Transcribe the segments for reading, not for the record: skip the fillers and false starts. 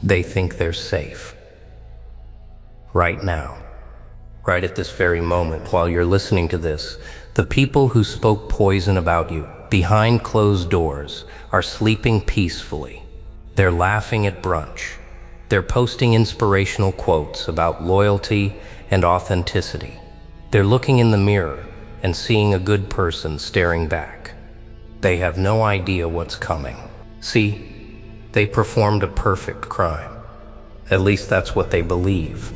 They think they're safe. Right now, right at this very moment, while you're listening to this, the people who spoke poison about you, behind closed doors, are sleeping peacefully. They're laughing at brunch. They're posting inspirational quotes about loyalty and authenticity. They're looking in the mirror and seeing a good person staring back. They have no idea what's coming. See, they performed a perfect crime. At least that's what they believe.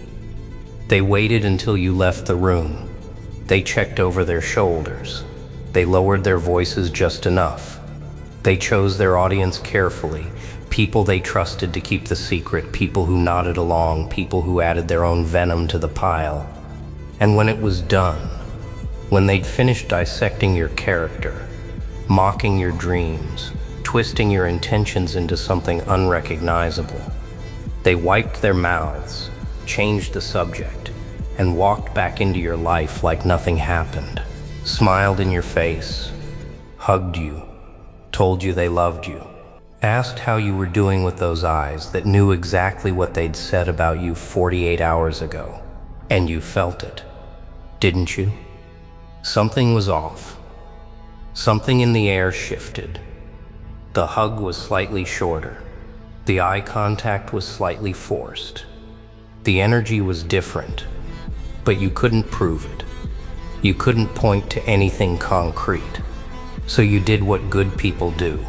They waited until you left the room. They checked over their shoulders. They lowered their voices just enough. They chose their audience carefully. People they trusted to keep the secret, people who nodded along, people who added their own venom to the pile. And when it was done, when they'd finished dissecting your character, mocking your dreams, twisting your intentions into something unrecognizable, they wiped their mouths, changed the subject, and walked back into your life like nothing happened, smiled in your face, hugged you, told you they loved you, asked how you were doing with those eyes that knew exactly what they'd said about you 48 hours ago. And you felt it, didn't you? Something was off. Something in the air shifted. The hug was slightly shorter. The eye contact was slightly forced. The energy was different, but you couldn't prove it. You couldn't point to anything concrete. So you did what good people do.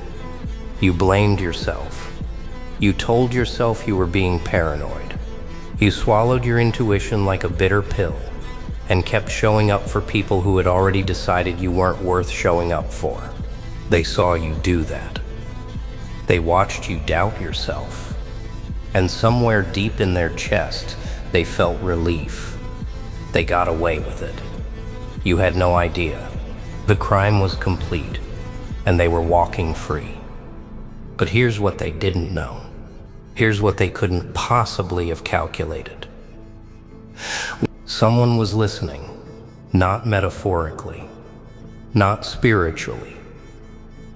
You blamed yourself. You told yourself you were being paranoid. You swallowed your intuition like a bitter pill and kept showing up for people who had already decided you weren't worth showing up for. They saw you do that. They watched you doubt yourself. And somewhere deep in their chest, they felt relief. They got away with it. You had no idea. The crime was complete, and they were walking free. But here's what they didn't know. Here's what they couldn't possibly have calculated. Someone was listening, not metaphorically, not spiritually,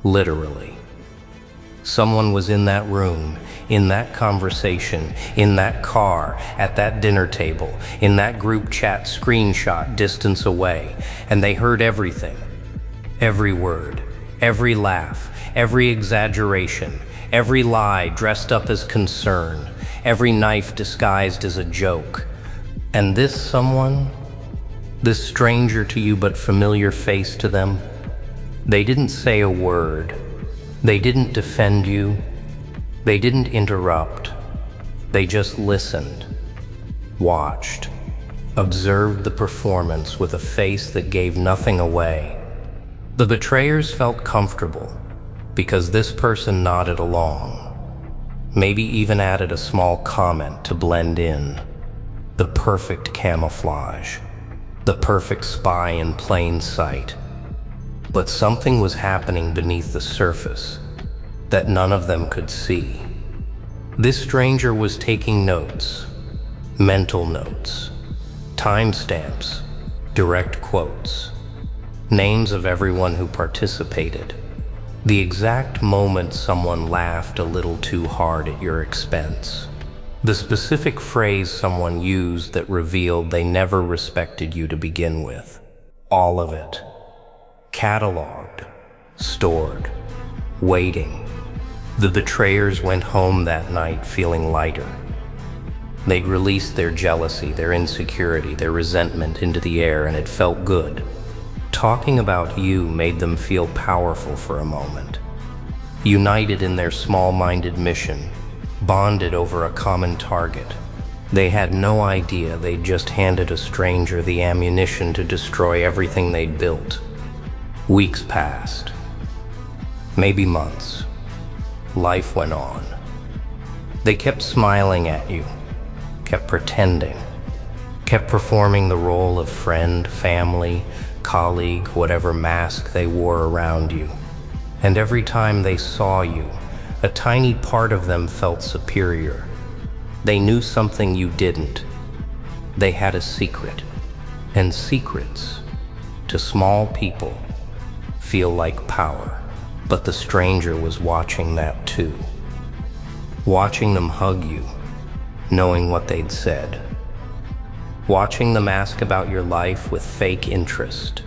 literally. Someone was in that room, in that conversation, in that car, at that dinner table, in that group chat screenshot distance away, and they heard everything. Every word, every laugh, every exaggeration, every lie dressed up as concern, every knife disguised as a joke. And this someone, this stranger to you but familiar face to them, they didn't say a word. They didn't defend you. They didn't interrupt. They just listened, watched, observed the performance with a face that gave nothing away. The betrayers felt comfortable because this person nodded along, maybe even added a small comment to blend in. The perfect camouflage, the perfect spy in plain sight. But something was happening beneath the surface that none of them could see. This stranger was taking notes, mental notes, timestamps, direct quotes, names of everyone who participated, the exact moment someone laughed a little too hard at your expense, the specific phrase someone used that revealed they never respected you to begin with. All of it. Cataloged, stored, waiting. The betrayers went home that night feeling lighter. They'd released their jealousy, their insecurity, their resentment into the air, and it felt good. Talking about you made them feel powerful for a moment. United in their small-minded mission, bonded over a common target. They had no idea they'd just handed a stranger the ammunition to destroy everything they'd built. Weeks passed, maybe months. Life went on. They kept smiling at you, kept pretending, kept performing the role of friend, family, colleague, whatever mask they wore around you. And every time they saw you, a tiny part of them felt superior. They knew something you didn't. They had a secret. And secrets, to small people, feel like power. But the stranger was watching that too. watching them hug you, knowing what they'd said, watching them ask about your life with fake interest,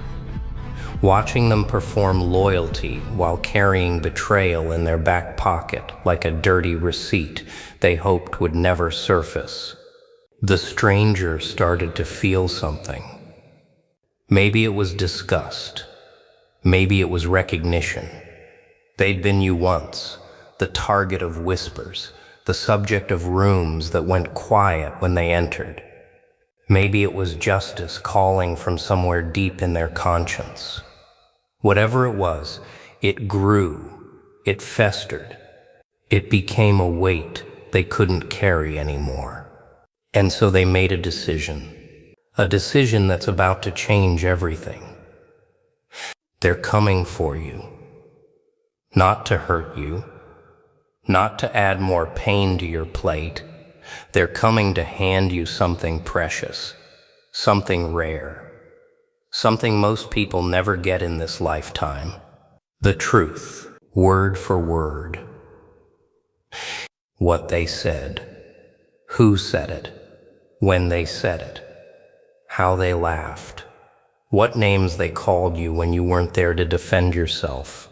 watching them perform loyalty while carrying betrayal in their back pocket like a dirty receipt they hoped would never surface. The stranger started to feel something. Maybe it was disgust. Maybe it was recognition. They'd been you once, the target of whispers, the subject of rooms that went quiet when they entered. Maybe it was justice calling from somewhere deep in their conscience. Whatever it was, it grew, it festered, it became a weight they couldn't carry anymore. And so they made a decision that's about to change everything. They're coming for you, not to hurt you, not to add more pain to your plate. They're coming to hand you something precious, something rare, something most people never get in this lifetime. The truth, word for word. What they said, who said it, when they said it, how they laughed, what names they called you when you weren't there to defend yourself,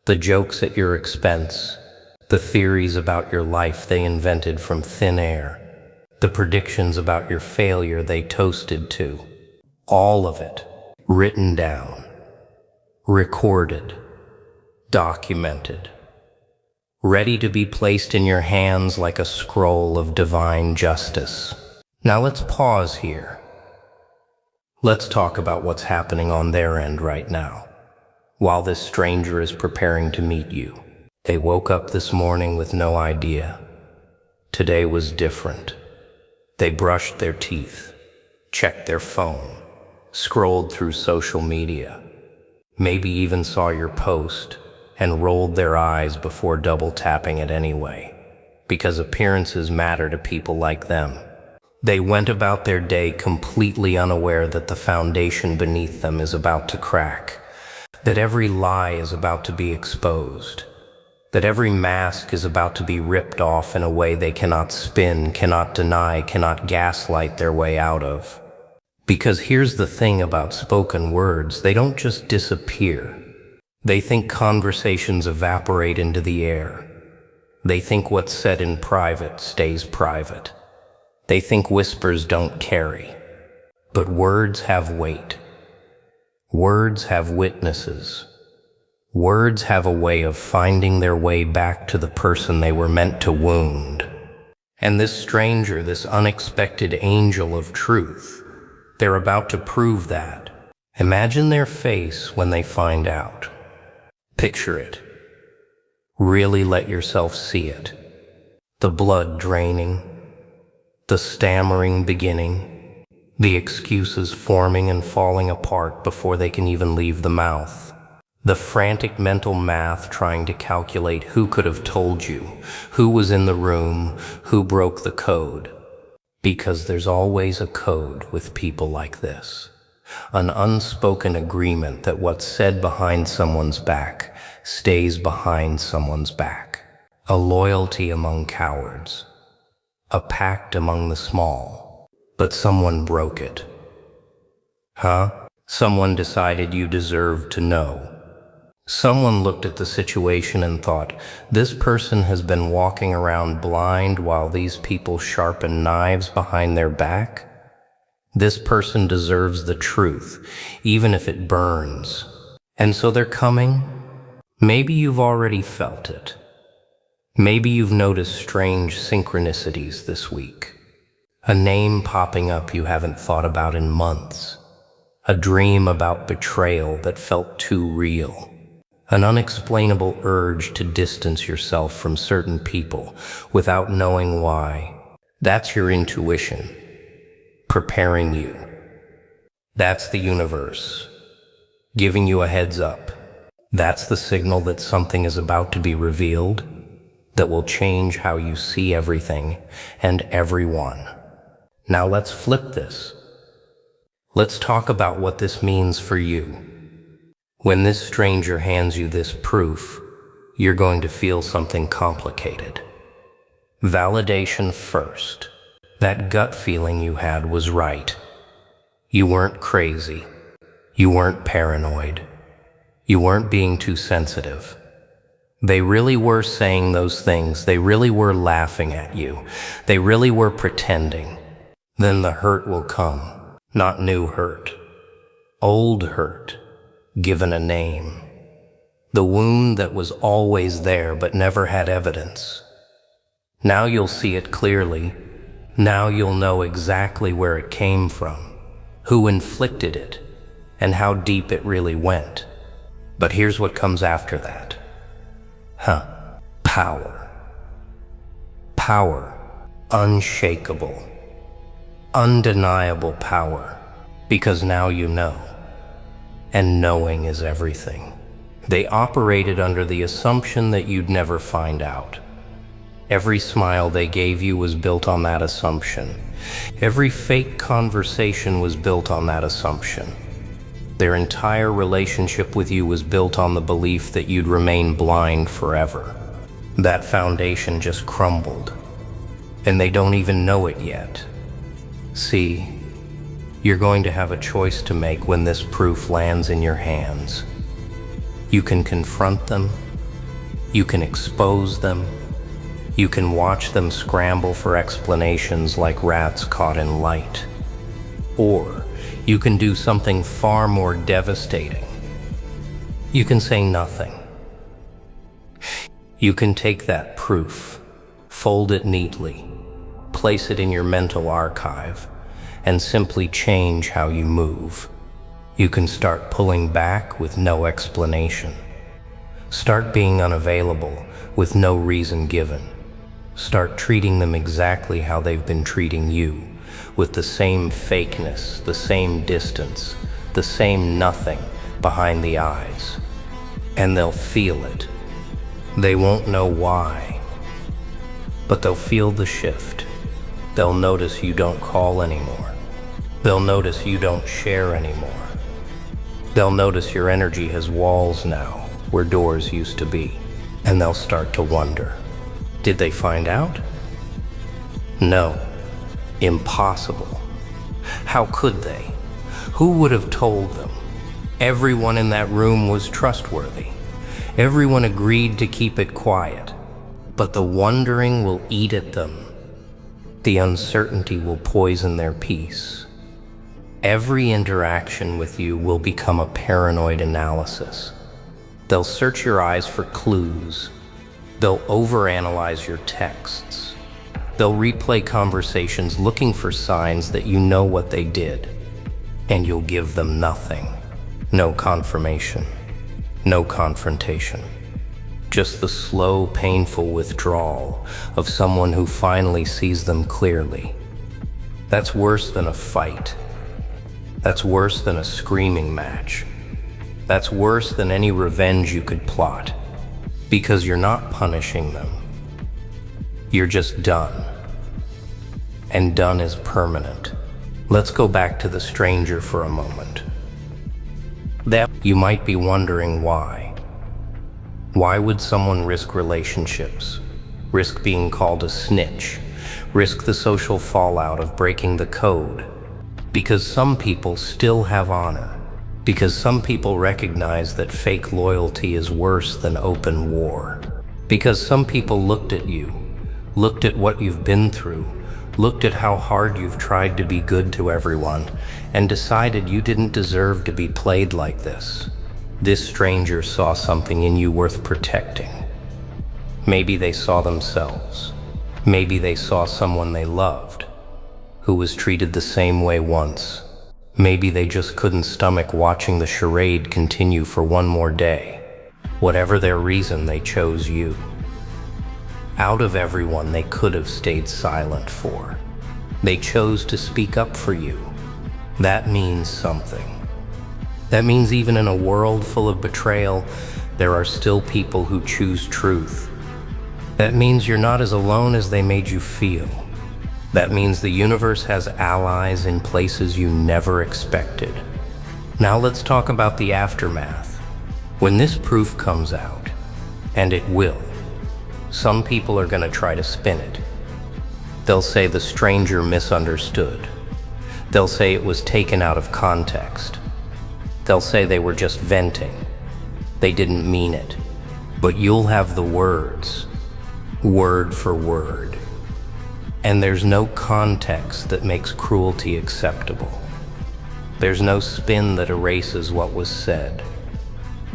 the jokes at your expense, the theories about your life they invented from thin air, the predictions about your failure they toasted to. All of it written down, recorded, documented, ready to be placed in your hands like a scroll of divine justice. Now let's pause here. Let's talk about what's happening on their end right now, while this stranger is preparing to meet you. They woke up this morning with no idea. Today was different. They brushed their teeth, checked their phone, scrolled through social media, maybe even saw your post and rolled their eyes before double tapping it anyway, because appearances matter to people like them. They went about their day completely unaware that the foundation beneath them is about to crack, that every lie is about to be exposed, that every mask is about to be ripped off in a way they cannot spin, cannot deny, cannot gaslight their way out of. Because here's the thing about spoken words, they don't just disappear. They think conversations evaporate into the air. They think what's said in private stays private. They think whispers don't carry. But words have weight. Words have witnesses. Words have a way of finding their way back to the person they were meant to wound. And this stranger, this unexpected angel of truth, they're about to prove that. Imagine their face when they find out. Picture it. Really let yourself see it. The blood draining, the stammering beginning, the excuses forming and falling apart before they can even leave the mouth. The frantic mental math trying to calculate who could have told you, who was in the room, who broke the code. Because there's always a code with people like this. An unspoken agreement that what's said behind someone's back stays behind someone's back. A loyalty among cowards. A pact among the small. But someone broke it. Huh? Someone decided you deserved to know. Someone looked at the situation and thought, this person has been walking around blind while these people sharpen knives behind their back. This person deserves the truth, even if it burns. And so they're coming. Maybe you've already felt it. Maybe you've noticed strange synchronicities this week. A name popping up you haven't thought about in months. A dream about betrayal that felt too real. An unexplainable urge to distance yourself from certain people without knowing why. That's your intuition, preparing you. That's the universe, giving you a heads up. That's the signal that something is about to be revealed that will change how you see everything and everyone. Now let's flip this. Let's talk about what this means for you. When this stranger hands you this proof, you're going to feel something complicated. Validation first. That gut feeling you had was right. You weren't crazy. You weren't paranoid. You weren't being too sensitive. They really were saying those things. They really were laughing at you. They really were pretending. Then the hurt will come. Not new hurt. Old hurt, given a name. The wound that was always there but never had evidence. Now you'll see it clearly. Now you'll know exactly where it came from, who inflicted it, and how deep it really went. But here's what comes after that. Power. Power. Unshakable. Undeniable power. Because now you know. And knowing is everything. They operated under the assumption that you'd never find out. Every smile they gave you was built on that assumption. Every fake conversation was built on that assumption. Their entire relationship with you was built on the belief that you'd remain blind forever. That foundation just crumbled, and they don't even know it yet. See, you're going to have a choice to make when this proof lands in your hands. You can confront them, you can expose them, you can watch them scramble for explanations like rats caught in light. Or you can do something far more devastating. You can say nothing. You can take that proof, fold it neatly, place it in your mental archive, and simply change how you move. You can start pulling back with no explanation. Start being unavailable with no reason given. Start treating them exactly how they've been treating you, with the same fakeness, the same distance, the same nothing behind the eyes. And they'll feel it. They won't know why, but they'll feel the shift. They'll notice you don't call anymore. They'll notice you don't share anymore. They'll notice your energy has walls now, where doors used to be. And they'll start to wonder, did they find out? No. Impossible. How could they? Who would have told them? Everyone in that room was trustworthy. Everyone agreed to keep it quiet. But the wondering will eat at them. The uncertainty will poison their peace. Every interaction with you will become a paranoid analysis. They'll search your eyes for clues. They'll overanalyze your texts. They'll replay conversations looking for signs that you know what they did. And you'll give them nothing. No confirmation. No confrontation. Just the slow, painful withdrawal of someone who finally sees them clearly. That's worse than a fight. That's worse than a screaming match. That's worse than any revenge you could plot. Because you're not punishing them. You're just done. And done is permanent. Let's go back to the stranger for a moment. That you might be wondering why. Why would someone risk relationships? Risk being called a snitch? Risk the social fallout of breaking the code? Because some people still have honor. Because some people recognize that fake loyalty is worse than open war. Because some people looked at you, looked at what you've been through, looked at how hard you've tried to be good to everyone, and decided you didn't deserve to be played like this. This stranger saw something in you worth protecting. Maybe they saw themselves. Maybe they saw someone they loved, who was treated the same way once. Maybe they just couldn't stomach watching the charade continue for one more day. Whatever their reason, they chose you. Out of everyone they could have stayed silent for, they chose to speak up for you. That means something. That means even in a world full of betrayal, there are still people who choose truth. That means you're not as alone as they made you feel. That means the universe has allies in places you never expected. Now let's talk about the aftermath. When this proof comes out, and it will, Some people are going to try to spin it. They'll say the stranger misunderstood. They'll say it was taken out of context. They'll say they were just venting. They didn't mean it. But you'll have the words, word for word. And there's no context that makes cruelty acceptable. There's no spin that erases what was said.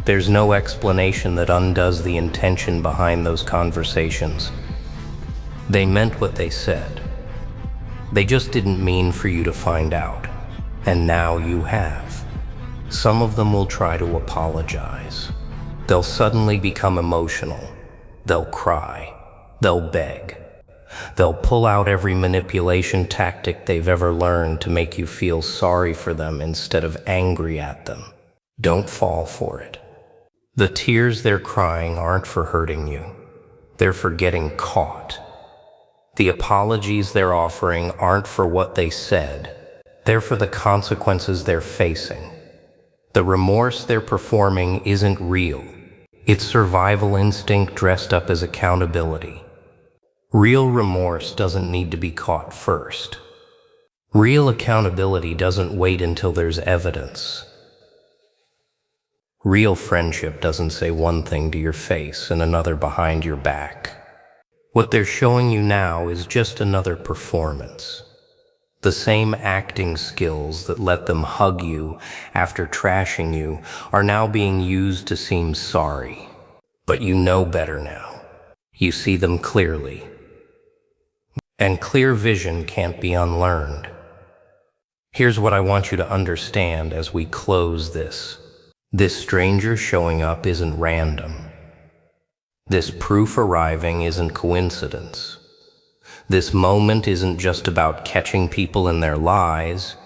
There's no explanation that undoes the intention behind those conversations. They meant what they said. They just didn't mean for you to find out. And now you have. Some of them will try to apologize. They'll suddenly become emotional. They'll cry. They'll beg. They'll pull out every manipulation tactic they've ever learned to make you feel sorry for them instead of angry at them. Don't fall for it. The tears they're crying aren't for hurting you. They're for getting caught. The apologies they're offering aren't for what they said. They're for the consequences they're facing. The remorse they're performing isn't real. It's survival instinct dressed up as accountability. Real remorse doesn't need to be caught first. Real accountability doesn't wait until there's evidence. Real friendship doesn't say one thing to your face and another behind your back. What they're showing you now is just another performance. The same acting skills that let them hug you after trashing you are now being used to seem sorry. But you know better now. You see them clearly. And clear vision can't be unlearned. Here's what I want you to understand as we close this. This stranger showing up isn't random. This proof arriving isn't coincidence. This moment isn't just about catching people in their lies.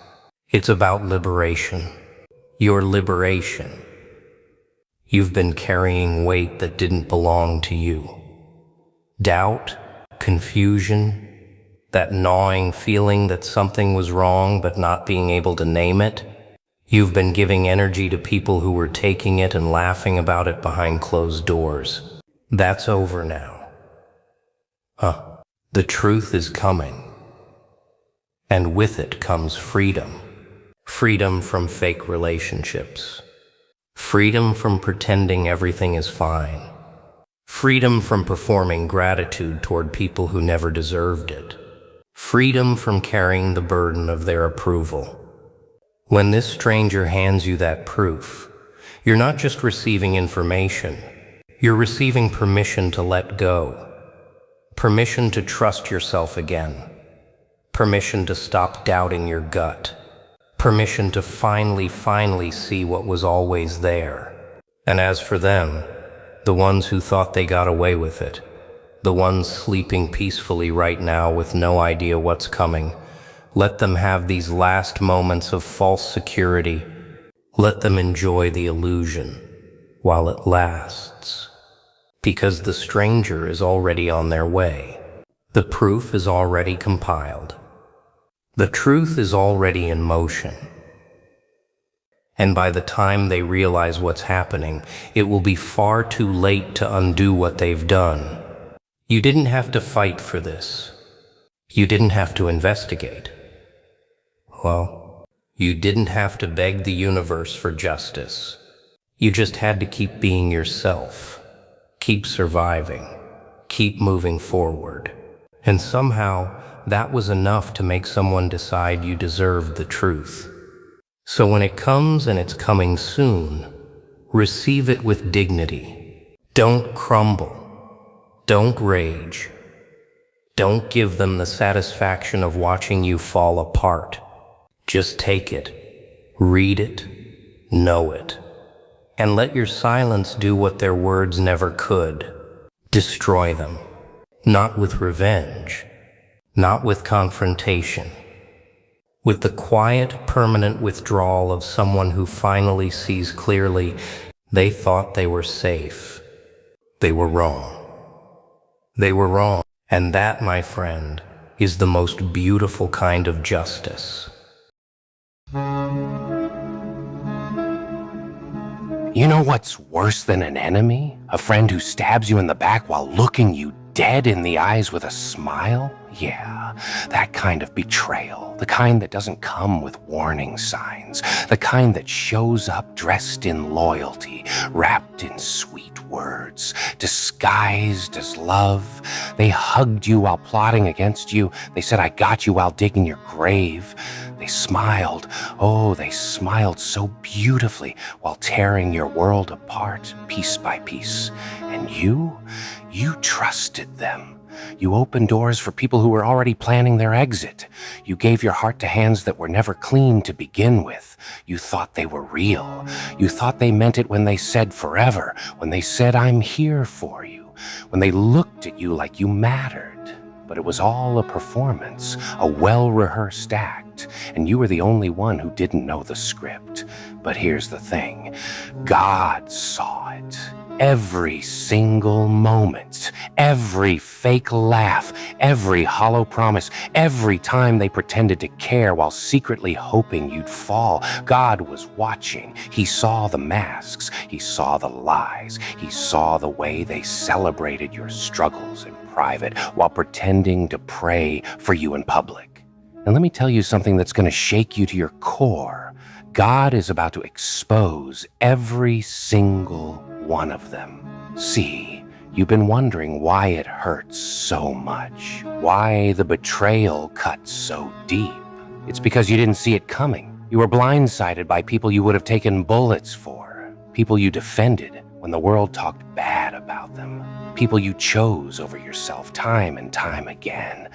It's about liberation. Your liberation. You've been carrying weight that didn't belong to you. Doubt, confusion, that gnawing feeling that something was wrong but not being able to name it. You've been giving energy to people who were taking it and laughing about it behind closed doors. That's over now. The truth is coming. And with it comes freedom. Freedom from fake relationships. Freedom from pretending everything is fine. Freedom from performing gratitude toward people who never deserved it. Freedom from carrying the burden of their approval. When this stranger hands you that proof, you're not just receiving information, you're receiving permission to let go. Permission to trust yourself again. Permission to stop doubting your gut. Permission to finally see what was always there. And as for them, the ones who thought they got away with it, the ones sleeping peacefully right now with no idea what's coming, let them have these last moments of false security. Let them enjoy the illusion while it lasts. Because the stranger is already on their way. The proof is already compiled. The truth is already in motion. And by the time they realize what's happening, it will be far too late to undo what they've done. You didn't have to fight for this. You didn't have to investigate. Well, you didn't have to beg the universe for justice. You just had to keep being yourself. Keep surviving. Keep moving forward. And somehow, that was enough to make someone decide you deserved the truth. So when it comes, and it's coming soon, receive it with dignity. Don't crumble. Don't rage. Don't give them the satisfaction of watching you fall apart. Just take it, read it, know it, and let your silence do what their words never could. Destroy them, not with revenge, not with confrontation, with the quiet, permanent withdrawal of someone who finally sees clearly they thought they were safe. They were wrong. They were wrong. And that, my friend, is the most beautiful kind of justice. You know what's worse than an enemy? A friend who stabs you in the back while looking you dead in the eyes with a smile? Yeah, that kind of betrayal, the kind that doesn't come with warning signs, the kind that shows up dressed in loyalty, wrapped in sweet words, disguised as love. They hugged you while plotting against you. They said, "I got you," while digging your grave. They smiled. Oh, they smiled so beautifully while tearing your world apart piece by piece. And you trusted them. You opened doors for people who were already planning their exit. You gave your heart to hands that were never clean to begin with. You thought they were real. You thought they meant it when they said forever, when they said, "I'm here for you," when they looked at you like you mattered. But it was all a performance, a well-rehearsed act, and you were the only one who didn't know the script. But here's the thing, God saw it. Every single moment, every fake laugh, every hollow promise, every time they pretended to care while secretly hoping you'd fall, God was watching. He saw the masks, he saw the lies, he saw the way they celebrated your struggles in private while pretending to pray for you in public. And let me tell you something that's going to shake you to your core. God is about to expose every single one of them. See, you've been wondering why it hurts so much, why the betrayal cuts so deep. It's because you didn't see it coming. You were blindsided by people you would have taken bullets for, people you defended when the world talked bad about them, people you chose over yourself time and time again.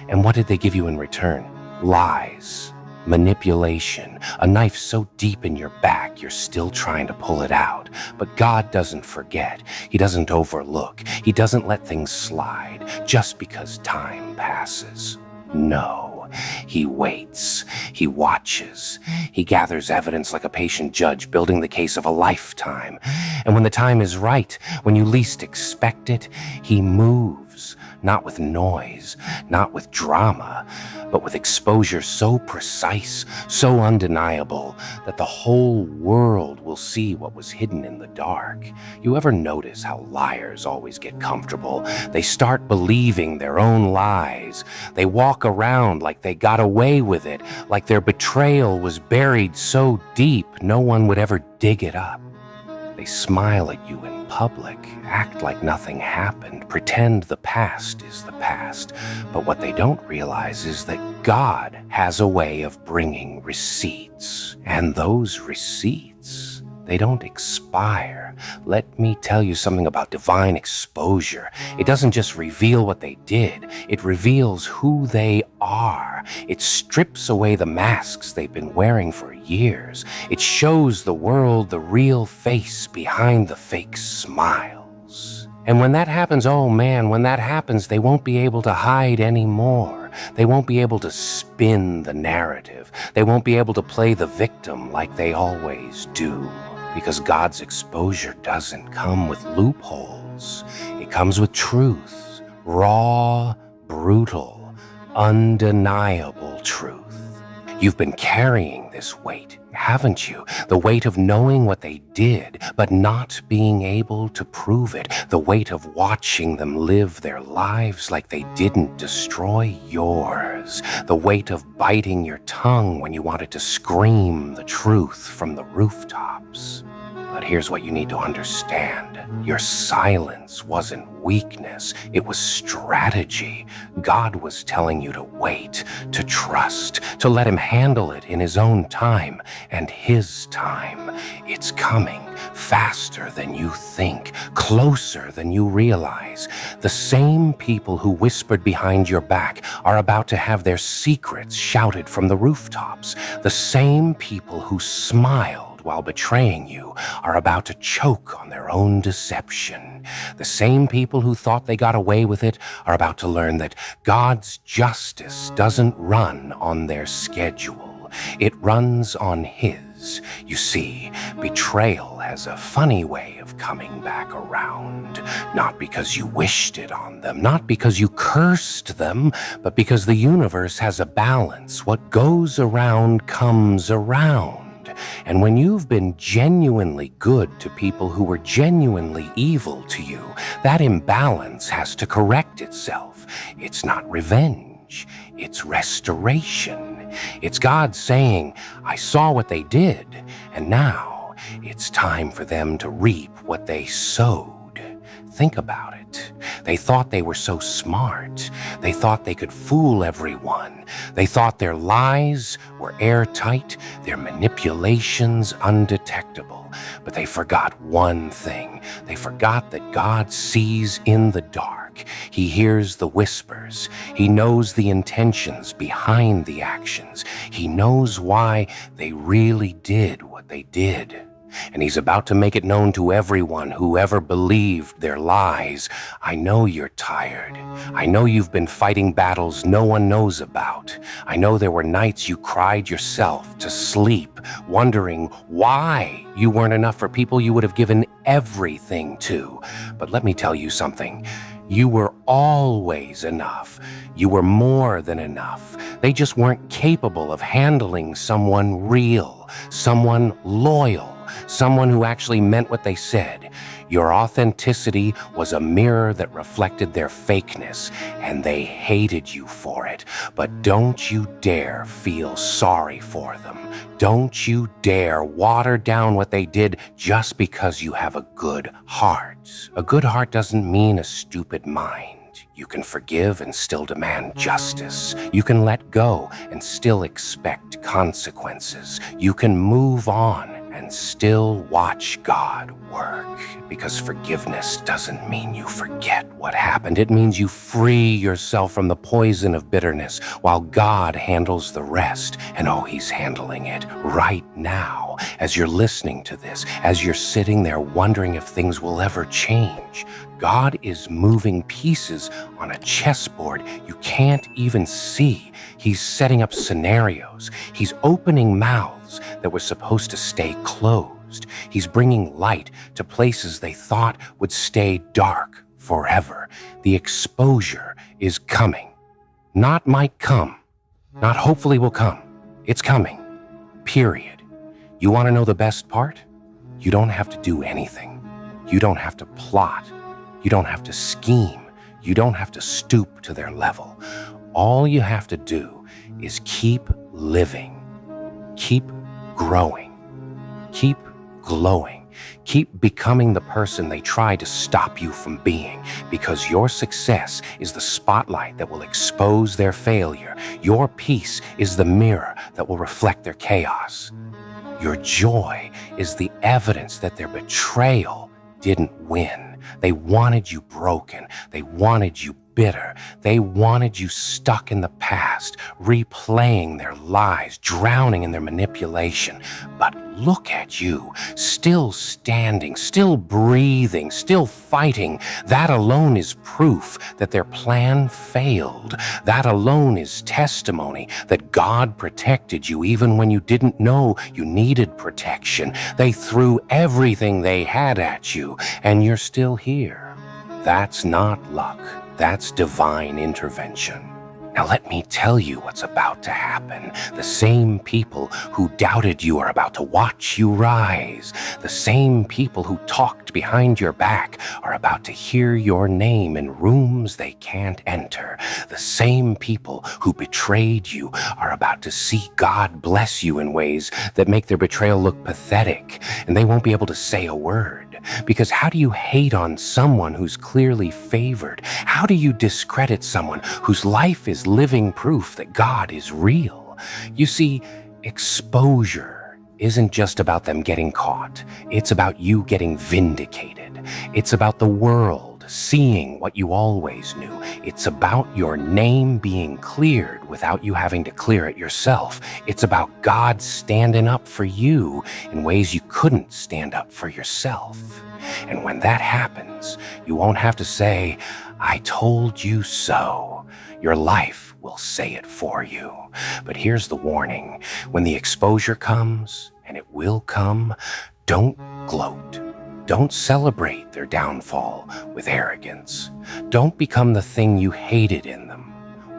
And what did they give you in return? Lies. Manipulation, a knife so deep in your back you're still trying to pull it out. But God doesn't forget. He doesn't overlook. He doesn't let things slide just because time passes. No, he waits. He watches. He gathers evidence like a patient judge building the case of a lifetime. And when the time is right, when you least expect it, he moves. Not with noise, not with drama, but with exposure so precise, so undeniable, that the whole world will see what was hidden in the dark. You ever notice how liars always get comfortable? They start believing their own lies. They walk around like they got away with it, like their betrayal was buried so deep no one would ever dig it up. They smile at you in public, act like nothing happened, pretend the past is the past. But what they don't realize is that God has a way of bringing receipts. And those receipts, they don't expire. Let me tell you something about divine exposure. It doesn't just reveal what they did, it reveals who they are. It strips away the masks they've been wearing for years. It shows the world the real face behind the fake smiles. And when that happens, oh man, when that happens, they won't be able to hide anymore. They won't be able to spin the narrative. They won't be able to play the victim like they always do. Because God's exposure doesn't come with loopholes. It comes with truth. Raw, brutal, undeniable truth. You've been carrying this weight, haven't you? The weight of knowing what they did, but not being able to prove it. The weight of watching them live their lives like they didn't destroy yours. The weight of biting your tongue when you wanted to scream the truth from the rooftops. But here's what you need to understand. Your silence wasn't weakness, it was strategy. God was telling you to wait, to trust, to let him handle it in his own time. And his time, it's coming faster than you think, closer than you realize. The same people who whispered behind your back are about to have their secrets shouted from the rooftops. The same people who smiled while betraying you are about to choke on their own deception. The same people who thought they got away with it are about to learn that God's justice doesn't run on their schedule. It runs on his. You see, betrayal has a funny way of coming back around. Not because you wished it on them, not because you cursed them, but because the universe has a balance. What goes around comes around. around. And when you've been genuinely good to people who were genuinely evil to you, that imbalance has to correct itself. It's not revenge, it's restoration. It's God saying, I saw what they did, and now it's time for them to reap what they sowed. Think about it. They thought they were so smart. They thought they could fool everyone. They thought their lies were airtight, their manipulations undetectable. But they forgot one thing. They forgot that God sees in the dark. He hears the whispers. He knows the intentions behind the actions. He knows why they really did what they did. And he's about to make it known to everyone who ever believed their lies. I know you're tired. I know you've been fighting battles no one knows about. I know there were nights you cried yourself to sleep, wondering why you weren't enough for people you would have given everything to. But let me tell you something. You were always enough. You were more than enough. They just weren't capable of handling someone real, someone loyal, someone who actually meant what they said. Your authenticity was a mirror that reflected their fakeness, and they hated you for it. But don't you dare feel sorry for them. Don't you dare water down what they did just because you have a good heart. A good heart doesn't mean a stupid mind. You can forgive and still demand justice. You can let go and still expect consequences. You can move on and still watch God work. Because forgiveness doesn't mean you forget what happened. It means you free yourself from the poison of bitterness while God handles the rest. And oh, he's handling it right now. As you're listening to this, as you're sitting there wondering if things will ever change, God is moving pieces on a chessboard you can't even see. He's setting up scenarios. He's opening mouths that were supposed to stay closed. He's bringing light to places they thought would stay dark forever. The exposure is coming. Not might come. Not hopefully will come. It's coming. Period. You want to know the best part? You don't have to do anything. You don't have to plot. You don't have to scheme. You don't have to stoop to their level. All you have to do is keep living, keep growing, keep glowing, keep becoming the person they try to stop you from being, because your success is the spotlight that will expose their failure. Your peace is the mirror that will reflect their chaos. Your joy is the evidence that their betrayal didn't win. They wanted you broken. They wanted you bitter. They wanted you stuck in the past, replaying their lies, drowning in their manipulation. But look at you, still standing, still breathing, still fighting. That alone is proof that their plan failed. That alone is testimony that God protected you even when you didn't know you needed protection. They threw everything they had at you, and you're still here. That's not luck. That's divine intervention. Now let me tell you what's about to happen. The same people who doubted you are about to watch you rise. The same people who talked behind your back are about to hear your name in rooms they can't enter. The same people who betrayed you are about to see God bless you in ways that make their betrayal look pathetic, and they won't be able to say a word. Because how do you hate on someone who's clearly favored? How do you discredit someone whose life is living proof that God is real? You see, exposure isn't just about them getting caught. It's about you getting vindicated. It's about the world seeing what you always knew. It's about your name being cleared without you having to clear it yourself. It's about God standing up for you in ways you couldn't stand up for yourself. And when that happens, you won't have to say, I told you so. Your life will say it for you. But here's the warning. When the exposure comes, and it will come, don't gloat. Don't celebrate their downfall with arrogance. Don't become the thing you hated in them.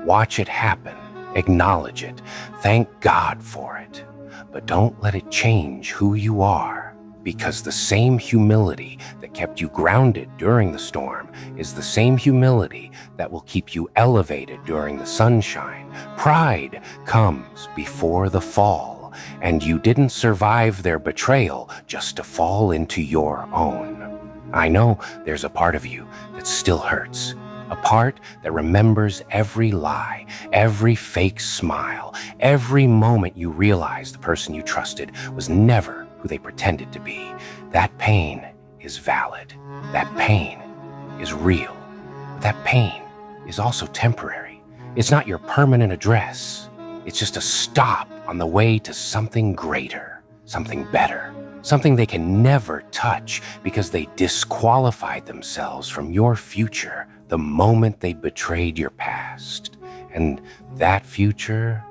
Watch it happen Acknowledge it. Thank God for it. But don't let it change who you are, because the same humility that kept you grounded during the storm is the same humility that will keep you elevated during the sunshine. Pride comes before the fall, and you didn't survive their betrayal just to fall into your own. I know there's a part of you that still hurts. A part that remembers every lie, every fake smile, every moment you realized the person you trusted was never who they pretended to be. That pain is valid. That pain is real. That pain is also temporary. It's not your permanent address. It's just a stop on the way to something greater, something better, something they can never touch because they disqualified themselves from your future the moment they betrayed your past. And that future,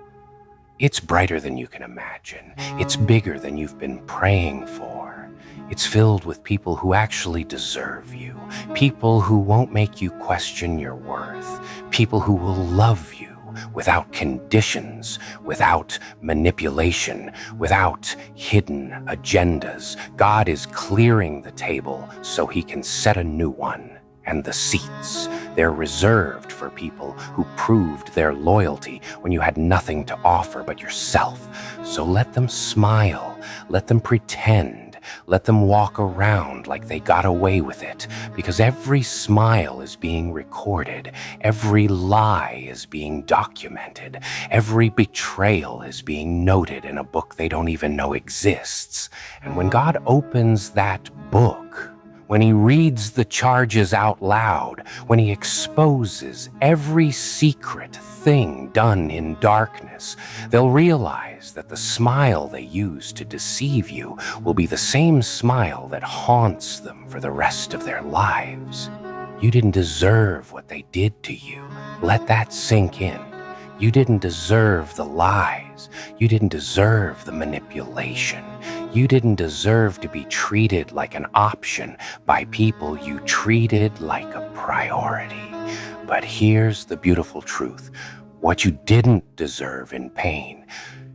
it's brighter than you can imagine. It's bigger than you've been praying for. It's filled with people who actually deserve you, people who won't make you question your worth, people who will love you without conditions, without manipulation, without hidden agendas. God is clearing the table so he can set a new one. And the seats, they're reserved for people who proved their loyalty when you had nothing to offer but yourself. So let them smile, let them pretend, let them walk around like they got away with it, because every smile is being recorded, every lie is being documented, every betrayal is being noted in a book they don't even know exists. And when God opens that book, when he reads the charges out loud, when he exposes every secret thing done in darkness, they'll realize that the smile they use to deceive you will be the same smile that haunts them for the rest of their lives. You didn't deserve what they did to you. Let that sink in. You didn't deserve the lies. You didn't deserve the manipulation. You didn't deserve to be treated like an option by people you treated like a priority. But here's the beautiful truth. What you didn't deserve in pain,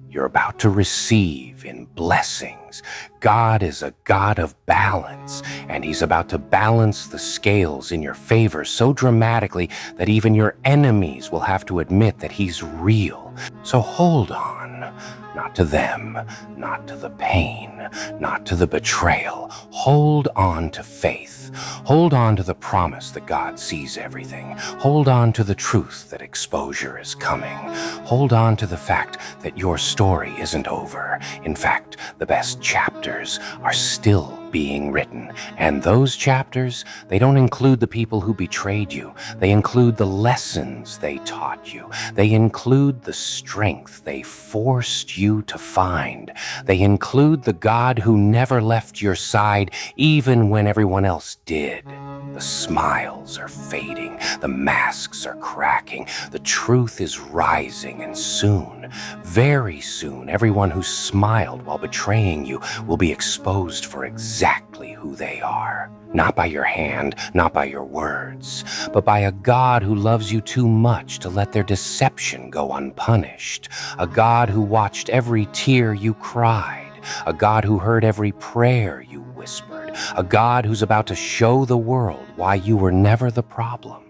you're about to receive in blessings. God is a God of balance, and he's about to balance the scales in your favor so dramatically that even your enemies will have to admit that he's real. So hold on, not to them, not to the pain, not to the betrayal. Hold on to faith. Hold on to the promise that God sees everything. Hold on to the truth that exposure is coming. Hold on to the fact that your story isn't over. In fact, the best chapters are still being written. And those chapters, they don't include the people who betrayed you. They include the lessons they taught you. They include the strength they forced you to find. They include the God who never left your side even when everyone else did. The smiles are fading. The masks are cracking. The truth is rising, and soon, very soon, everyone who smiled while betraying you will be exposed for exactly who they are. Not by your hand, not by your words, but by a God who loves you too much to let their deception go unpunished. A God who watched every tear you cried. A God who heard every prayer you whispered. A God who's about to show the world why you were never the problem.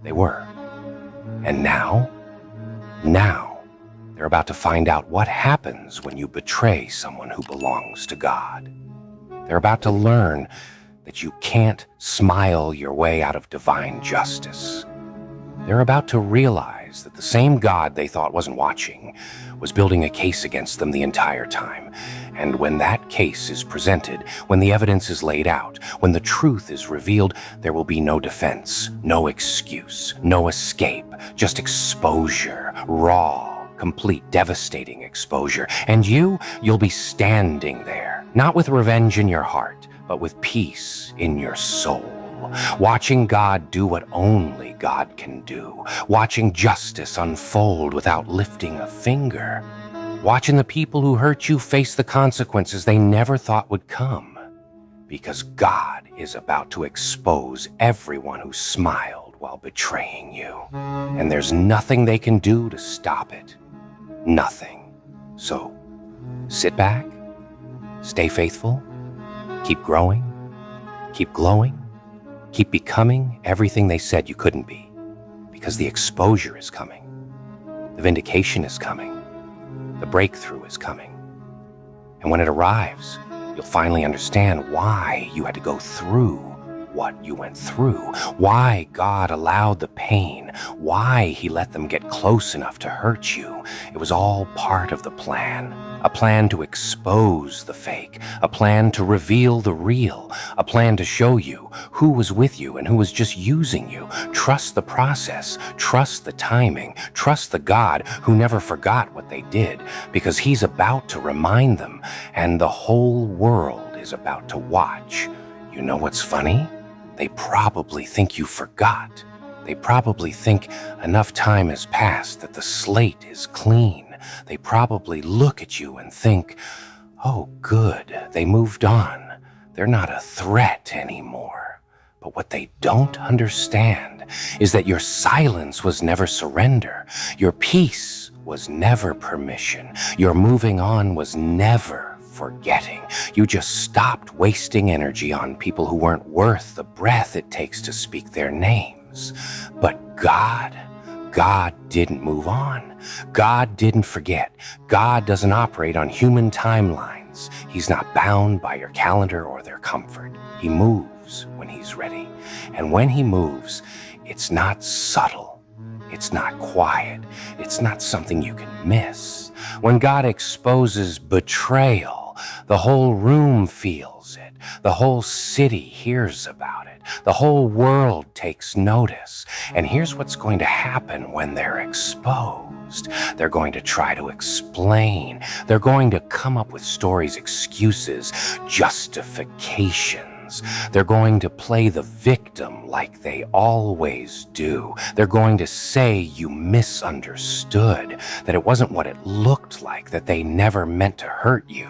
They were. And now, they're about to find out what happens when you betray someone who belongs to God. They're about to learn that you can't smile your way out of divine justice. They're about to realize that the same God they thought wasn't watching was building a case against them the entire time. And when that case is presented, when the evidence is laid out, when the truth is revealed, there will be no defense, no excuse, no escape, just exposure, raw, complete, devastating exposure. And you'll be standing there, not with revenge in your heart, but with peace in your soul, watching God do what only God can do, watching justice unfold without lifting a finger, watching the people who hurt you face the consequences they never thought would come, because God is about to expose everyone who smiled while betraying you. And there's nothing they can do to stop it. Nothing. So, sit back, stay faithful, keep growing, keep glowing, keep becoming everything they said you couldn't be. Because the exposure is coming. The vindication is coming. The breakthrough is coming. And when it arrives, you'll finally understand why you had to go through what you went through, why God allowed the pain, why he let them get close enough to hurt you. It was all part of the plan. A plan to expose the fake, a plan to reveal the real, a plan to show you who was with you and who was just using you. Trust the process, trust the timing, trust the God who never forgot what they did, because he's about to remind them, and the whole world is about to watch. You know what's funny? They probably think you forgot. They probably think enough time has passed that the slate is clean. They probably look at you and think, oh, good, they moved on. They're not a threat anymore. But what they don't understand is that your silence was never surrender. Your peace was never permission. Your moving on was never forgetting. You just stopped wasting energy on people who weren't worth the breath it takes to speak their names. But God didn't move on. God didn't forget. God doesn't operate on human timelines. He's not bound by your calendar or their comfort. He moves when he's ready. And when he moves, it's not subtle. It's not quiet. It's not something you can miss. When God exposes betrayal, the whole room feels it. The whole city hears about it. The whole world takes notice. And here's what's going to happen when they're exposed. They're going to try to explain. They're going to come up with stories, excuses, justifications. They're going to play the victim like they always do. They're going to say you misunderstood, that it wasn't what it looked like, that they never meant to hurt you.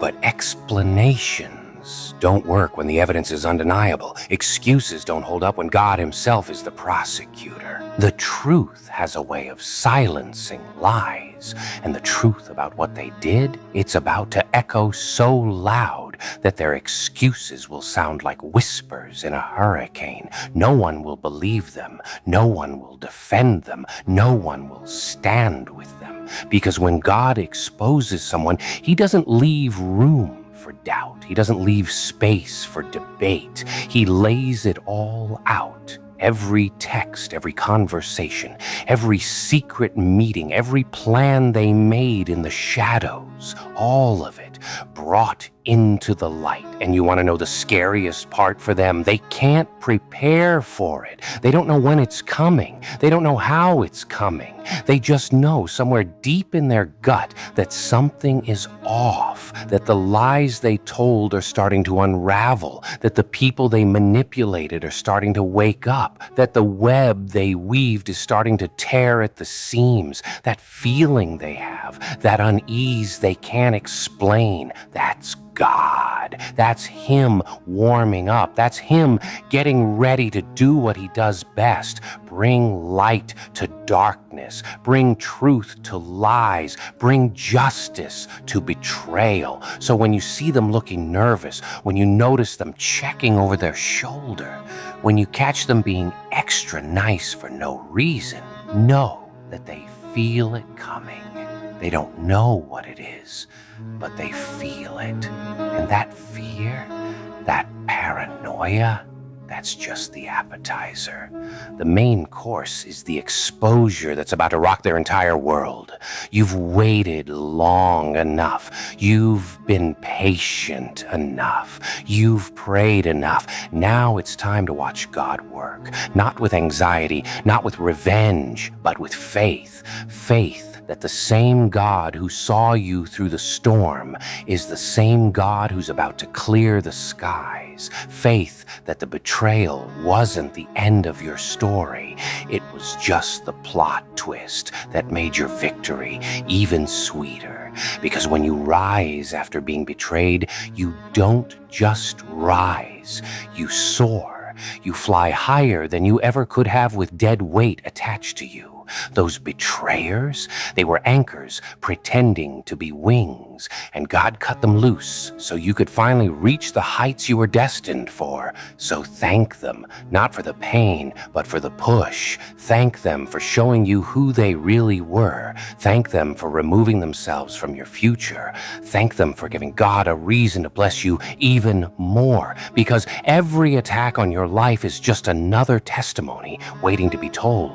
But explanations don't work when the evidence is undeniable. Excuses don't hold up when God himself is the prosecutor. The truth has a way of silencing lies, and the truth about what they did, it's about to echo so loud that their excuses will sound like whispers in a hurricane. No one will believe them. No one will defend them. No one will stand with them. Because when God exposes someone, he doesn't leave room for doubt. He doesn't leave space for debate. He lays it all out. Every text, every conversation, every secret meeting, every plan they made in the shadows, all of it brought into the light. And you want to know the scariest part for them? They can't prepare for it. They don't know when it's coming. They don't know how it's coming. They just know somewhere deep in their gut that something is off, that the lies they told are starting to unravel, that the people they manipulated are starting to wake up, that the web they weaved is starting to tear at the seams. That feeling they have, that unease they can't explain, that's God. That's him warming up. That's him getting ready to do what he does best. Bring light to darkness. Bring truth to lies. Bring justice to betrayal. So when you see them looking nervous, when you notice them checking over their shoulder, when you catch them being extra nice for no reason, know that they feel it coming. They don't know what it is, but they feel it. And that fear, that paranoia, that's just the appetizer. The main course is the exposure that's about to rock their entire world. You've waited long enough. You've been patient enough. You've prayed enough. Now it's time to watch God work. Not with anxiety, not with revenge, but with faith. Faith that the same God who saw you through the storm is the same God who's about to clear the skies. Faith that the betrayal wasn't the end of your story. It was just the plot twist that made your victory even sweeter. Because when you rise after being betrayed, you don't just rise, you soar. You fly higher than you ever could have with dead weight attached to you. Those betrayers, they were anchors pretending to be wings, and God cut them loose so you could finally reach the heights you were destined for. So thank them, not for the pain, but for the push. Thank them for showing you who they really were. Thank them for removing themselves from your future. Thank them for giving God a reason to bless you even more, because every attack on your life is just another testimony waiting to be told.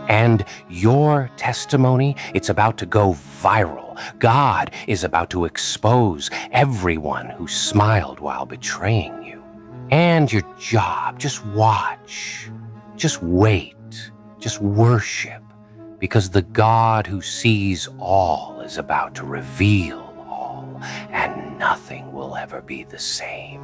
And your testimony, it's about to go viral. God is about to expose everyone who smiled while betraying you. And your job, just watch, just wait, just worship, because the God who sees all is about to reveal all, and nothing will ever be the same.